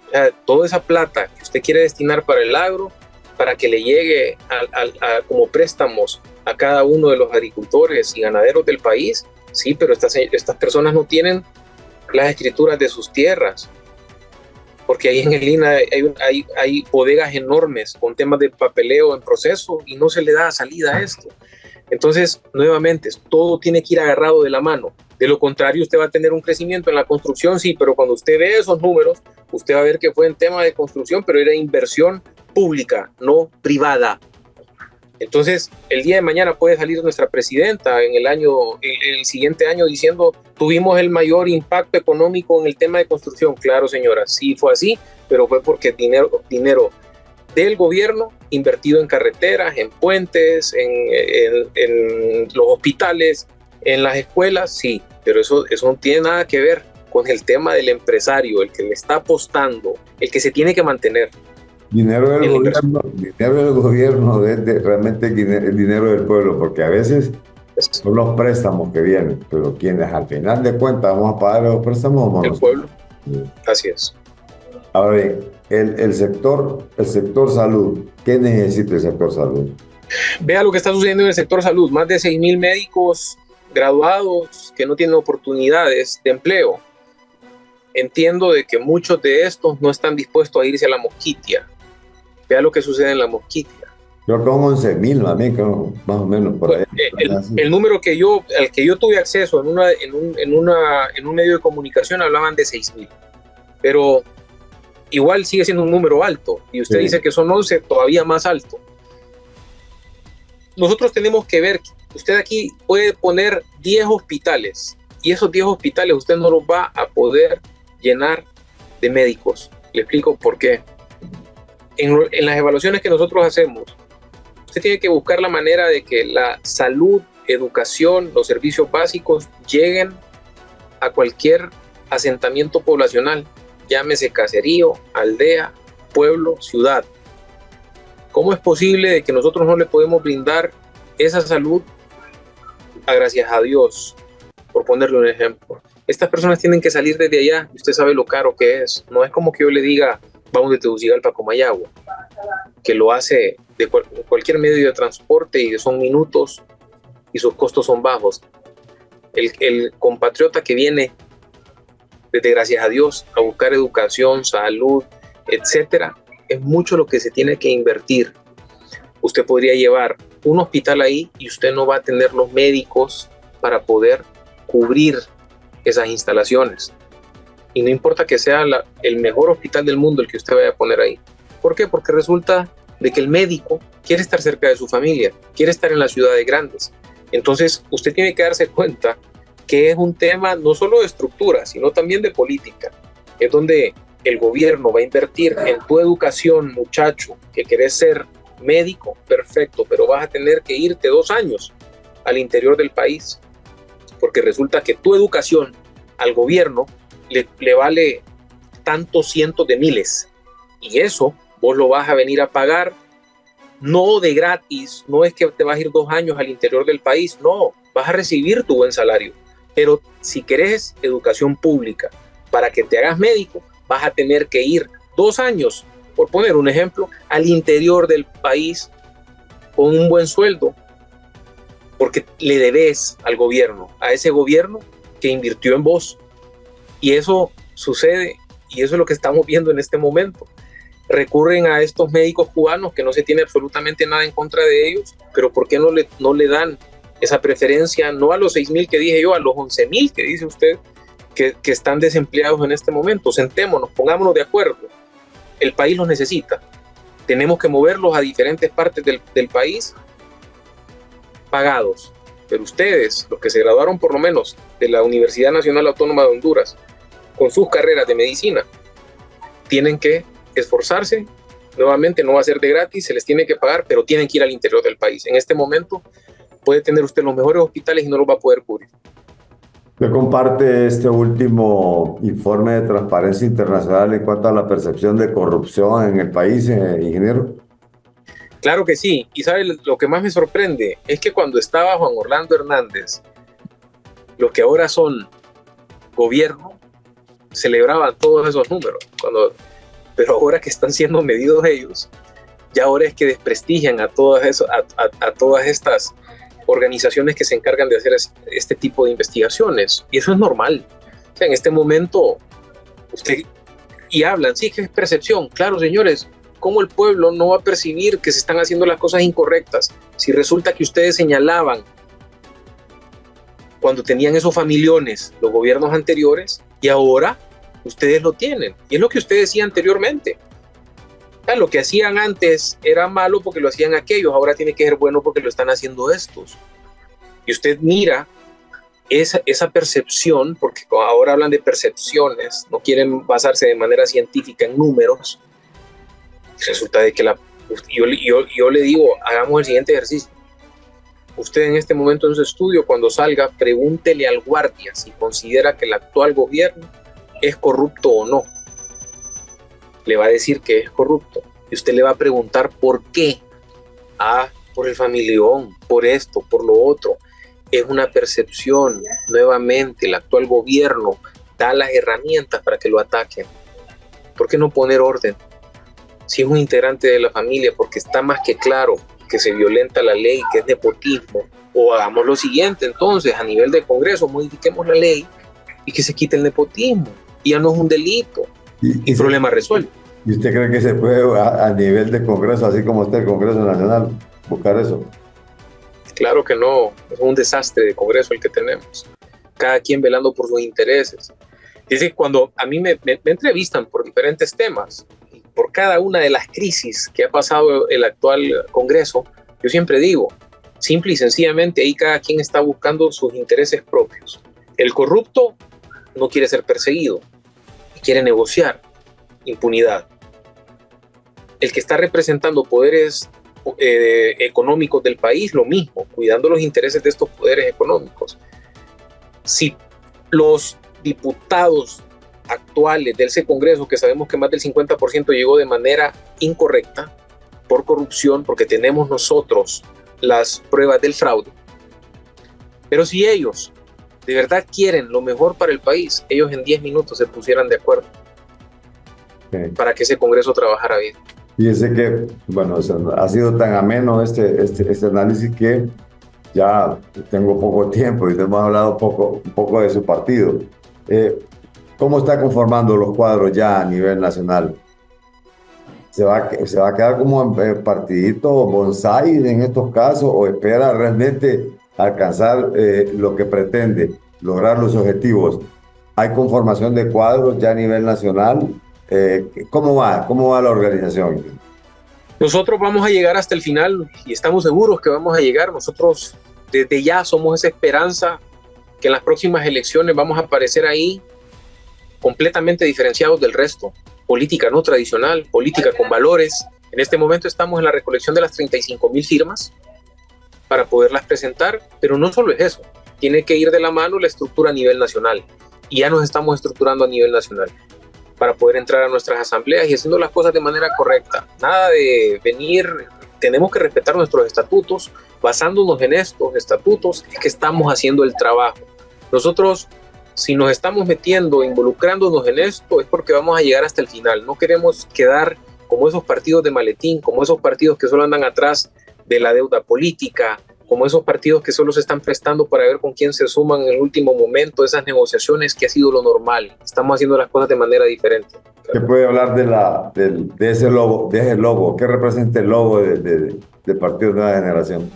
O sea, toda esa plata que usted quiere destinar para el agro, para que le llegue como préstamos a cada uno de los agricultores y ganaderos del país, sí, pero estas personas no tienen las escrituras de sus tierras, porque ahí en el INA hay bodegas enormes con temas de papeleo en proceso y no se le da salida a esto. Entonces, nuevamente, todo tiene que ir agarrado de la mano. De lo contrario, usted va a tener un crecimiento en la construcción, sí, pero cuando usted ve esos números, usted va a ver que fue en tema de construcción, pero era inversión pública, no privada. Entonces, el día de mañana puede salir nuestra presidenta en el siguiente año diciendo, tuvimos el mayor impacto económico en el tema de construcción. Claro, señora, sí fue así, pero fue porque dinero del gobierno invertido en carreteras, en puentes, en los hospitales, en las escuelas, sí, pero eso no tiene nada que ver con el tema del empresario, el que le está apostando, el que se tiene que mantener. Dinero del gobierno es realmente el dinero del pueblo, porque a veces son los préstamos que vienen, pero quienes al final de cuentas vamos a pagar los préstamos, el pueblo. Sí. Así es. Ahora bien, el sector salud, ¿qué necesita el sector salud? Vea lo que está sucediendo en el sector salud, más de 6,000 médicos graduados que no tienen oportunidades de empleo. Entiendo de que muchos de estos no están dispuestos a irse a la Mosquitia. Vea lo que sucede en la Mosquitia. Yo con 11,000, más o menos por ahí. El número al que yo tuve acceso en un medio de comunicación hablaban de 6,000. Pero igual sigue siendo un número alto. Y usted dice que son 11, todavía más alto. Nosotros tenemos que ver, usted aquí puede poner 10 hospitales. Y esos 10 hospitales usted no los va a poder llenar de médicos. Le explico por qué. En las evaluaciones que nosotros hacemos, usted tiene que buscar la manera de que la salud, educación, los servicios básicos lleguen a cualquier asentamiento poblacional, llámese caserío, aldea, pueblo, ciudad. ¿Cómo es posible de que nosotros no le podemos brindar esa salud a gracias a Dios? Por ponerle un ejemplo. Estas personas tienen que salir desde allá, y usted sabe lo caro que es. No es como que yo le diga, vamos de Tegucigalpa a Comayagua, que lo hace de cualquier medio de transporte y son minutos y sus costos son bajos. El compatriota que viene desde gracias a Dios a buscar educación, salud, etcétera, es mucho lo que se tiene que invertir. Usted podría llevar un hospital ahí y usted no va a tener los médicos para poder cubrir esas instalaciones. Y no importa que sea el mejor hospital del mundo el que usted vaya a poner ahí. ¿Por qué? Porque resulta de que el médico quiere estar cerca de su familia, quiere estar en las ciudades grandes. Entonces, usted tiene que darse cuenta que es un tema no solo de estructura, sino también de política. Es donde el gobierno va a invertir en tu educación, muchacho, que querés ser médico, perfecto, pero vas a tener que irte 2 años al interior del país, porque resulta que tu educación al gobierno le vale tantos cientos de miles, y eso vos lo vas a venir a pagar no de gratis. No es que te vas a ir 2 años al interior del país, no, vas a recibir tu buen salario, pero si querés educación pública para que te hagas médico, vas a tener que ir 2 años, por poner un ejemplo, al interior del país con un buen sueldo, porque le debes al gobierno, a ese gobierno que invirtió en vos. Y eso sucede, y eso es lo que estamos viendo en este momento. Recurren a estos médicos cubanos que no se tiene absolutamente nada en contra de ellos, pero ¿por qué no le dan esa preferencia, no a los 6,000 que dije yo, a los 11,000 que dice usted que están desempleados en este momento? Sentémonos, pongámonos de acuerdo. El país los necesita. Tenemos que moverlos a diferentes partes del país pagados. Pero ustedes, los que se graduaron por lo menos de la Universidad Nacional Autónoma de Honduras, con sus carreras de medicina, tienen que esforzarse. Nuevamente, no va a ser de gratis, se les tiene que pagar, pero tienen que ir al interior del país. En este momento puede tener usted los mejores hospitales y no los va a poder cubrir. ¿Qué comparte este último informe de Transparencia Internacional en cuanto a la percepción de corrupción en el país, ingeniero? Claro que sí. Y ¿sabe lo que más me sorprende? Es que cuando estaba Juan Orlando Hernández, los que ahora son gobierno celebraban todos esos números. Pero ahora que están siendo medidos ellos, ya ahora es que desprestigian a todas estas organizaciones que se encargan de hacer este tipo de investigaciones. Y eso es normal. O sea, en este momento, y hablan, sí, que es percepción. Claro, señores, ¿cómo el pueblo no va a percibir que se están haciendo las cosas incorrectas si resulta que ustedes señalaban cuando tenían esos familiones los gobiernos anteriores y ahora ustedes lo tienen? Y es lo que usted decía anteriormente. Lo que hacían antes era malo porque lo hacían aquellos, ahora tiene que ser bueno porque lo están haciendo estos. Y usted mira esa percepción, porque ahora hablan de percepciones, no quieren basarse de manera científica en números. Resulta de que yo le digo, hagamos el siguiente ejercicio. Usted en este momento en su estudio, cuando salga, pregúntele al guardia si considera que el actual gobierno es corrupto o no. Le va a decir que es corrupto. Y usted le va a preguntar por qué. Por el familión, por esto, por lo otro. Es una percepción. Nuevamente, el actual gobierno da las herramientas para que lo ataquen. ¿Por qué no poner orden? Si es un integrante de la familia, porque está más que claro que se violenta la ley, que es nepotismo. O hagamos lo siguiente, entonces, a nivel de Congreso, modifiquemos la ley y que se quite el nepotismo. Y ya no es un delito. Y problema resuelto. ¿Y usted cree que se puede a nivel de Congreso, así como está el Congreso Nacional, buscar eso? Claro que no, es un desastre de Congreso el que tenemos. Cada quien velando por sus intereses. Dice que cuando a mí me entrevistan por diferentes temas, por cada una de las crisis que ha pasado el actual Congreso, yo siempre digo, simple y sencillamente, ahí cada quien está buscando sus intereses propios. El corrupto no quiere ser perseguido, quiere negociar impunidad. El que está representando poderes económicos del país, lo mismo, cuidando los intereses de estos poderes económicos. Si los diputados actuales de ese Congreso, que sabemos que más del 50% llegó de manera incorrecta, por corrupción, porque tenemos nosotros las pruebas del fraude, pero si ellos de verdad quieren lo mejor para el país, ellos en 10 minutos se pusieran de acuerdo para que ese Congreso trabajara bien. Fíjese que, bueno, ha sido tan ameno este análisis que ya tengo poco tiempo y hemos hablado un poco de su partido. ¿Cómo está conformando los cuadros ya a nivel nacional? ¿Se va a quedar como partidito bonsai en estos casos o espera realmente alcanzar lo que pretende, lograr los objetivos? ¿Hay conformación de cuadros ya a nivel nacional? ¿Cómo va la organización? Nosotros vamos a llegar hasta el final y estamos seguros que vamos a llegar. Nosotros desde ya somos esa esperanza que en las próximas elecciones vamos a aparecer ahí completamente diferenciados del resto. Política no tradicional, política con valores. En este momento estamos en la recolección de las 35,000 firmas para poderlas presentar, pero no solo es eso, tiene que ir de la mano la estructura a nivel nacional y ya nos estamos estructurando a nivel nacional para poder entrar a nuestras asambleas y haciendo las cosas de manera correcta. Nada de venir, tenemos que respetar nuestros estatutos, basándonos en estos estatutos es que estamos haciendo el trabajo. Nosotros, si nos estamos metiendo, involucrándonos en esto, es porque vamos a llegar hasta el final. No queremos quedar como esos partidos de maletín, como esos partidos que solo andan atrás de la deuda política, como esos partidos que solo se están prestando para ver con quién se suman en el último momento, esas negociaciones que ha sido lo normal. Estamos haciendo las cosas de manera diferente. ¿Qué puede hablar de ese logo? ¿Qué representa el logo del Partido Nueva Generación?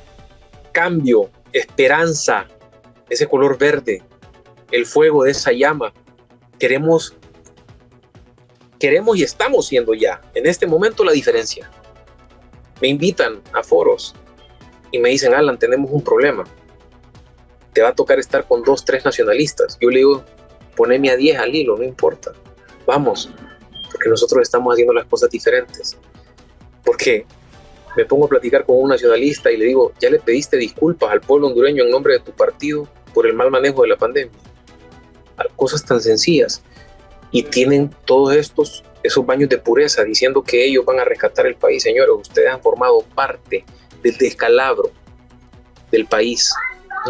Cambio, esperanza, ese color verde, el fuego de esa llama. Queremos y estamos siendo ya, en este momento, la diferencia. Me invitan a foros y me dicen, Alan, tenemos un problema. Te va a tocar estar con 2, 3 nacionalistas. Yo le digo, poneme a 10 al hilo, no importa. Vamos, porque nosotros estamos haciendo las cosas diferentes. Porque me pongo a platicar con un nacionalista y le digo, ¿ya le pediste disculpas al pueblo hondureño en nombre de tu partido por el mal manejo de la pandemia? Cosas tan sencillas. Y tienen todos estos esos baños de pureza diciendo que ellos van a rescatar el país. Señores, ustedes han formado parte del descalabro del país.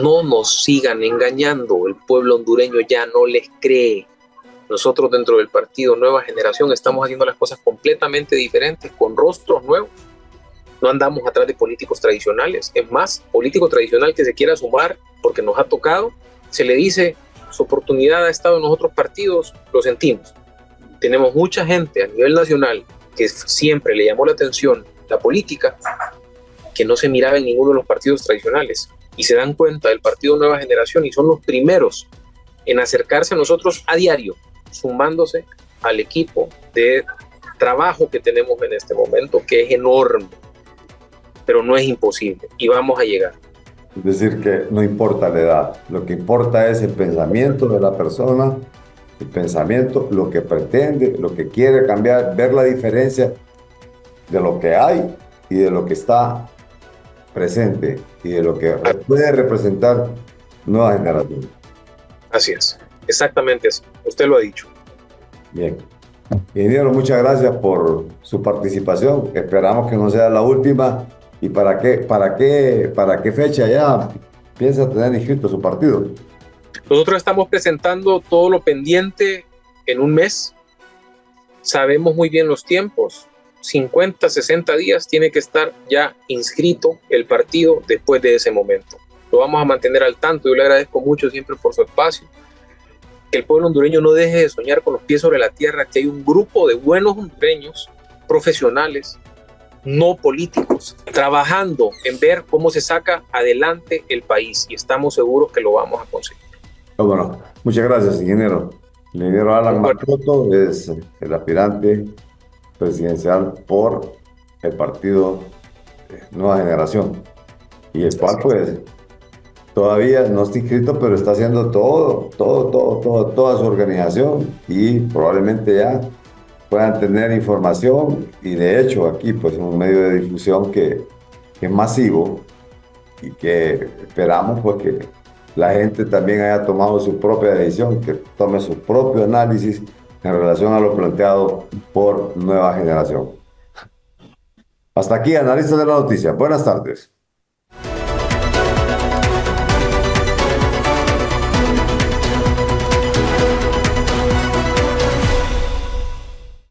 No nos sigan engañando, el pueblo hondureño ya no les cree. Nosotros dentro del partido Nueva Generación estamos haciendo las cosas completamente diferentes, con rostros nuevos. No andamos atrás de políticos tradicionales. Es más, político tradicional que se quiera sumar porque nos ha tocado, se le dice, su oportunidad ha estado en los otros partidos, lo sentimos. Tenemos mucha gente a nivel nacional que siempre le llamó la atención la política, que no se miraba en ninguno de los partidos tradicionales y se dan cuenta del partido Nueva Generación y son los primeros en acercarse a nosotros a diario, sumándose al equipo de trabajo que tenemos en este momento, que es enorme, pero no es imposible y vamos a llegar. Es decir, que no importa la edad, lo que importa es el pensamiento de la persona, el pensamiento, lo que pretende, lo que quiere cambiar, ver la diferencia de lo que hay y de lo que está presente y de lo que puede representar Nueva Generación. Así es, exactamente así, usted lo ha dicho. Bien. Ingeniero, muchas gracias por su participación. Esperamos que no sea la última. ¿Y para qué fecha ya piensa tener inscrito su partido? Nosotros estamos presentando todo lo pendiente en un mes. Sabemos muy bien los tiempos. 50, 60 días tiene que estar ya inscrito el partido después de ese momento. Lo vamos a mantener al tanto. Yo le agradezco mucho siempre por su espacio. Que el pueblo hondureño no deje de soñar con los pies sobre la tierra, que hay un grupo de buenos hondureños, profesionales, no políticos, trabajando en ver cómo se saca adelante el país y estamos seguros que lo vamos a conseguir. Bueno, muchas gracias, ingeniero. El ingeniero Alan Macoto es el aspirante presidencial por el partido Nueva Generación y el cual pues todavía no está inscrito, pero está haciendo toda su organización y probablemente ya puedan tener información y de hecho aquí pues es un medio de difusión que es masivo y que esperamos pues que la gente también haya tomado su propia decisión, que tome su propio análisis en relación a lo planteado por Nueva Generación. Hasta aquí, analistas de la noticia. Buenas tardes.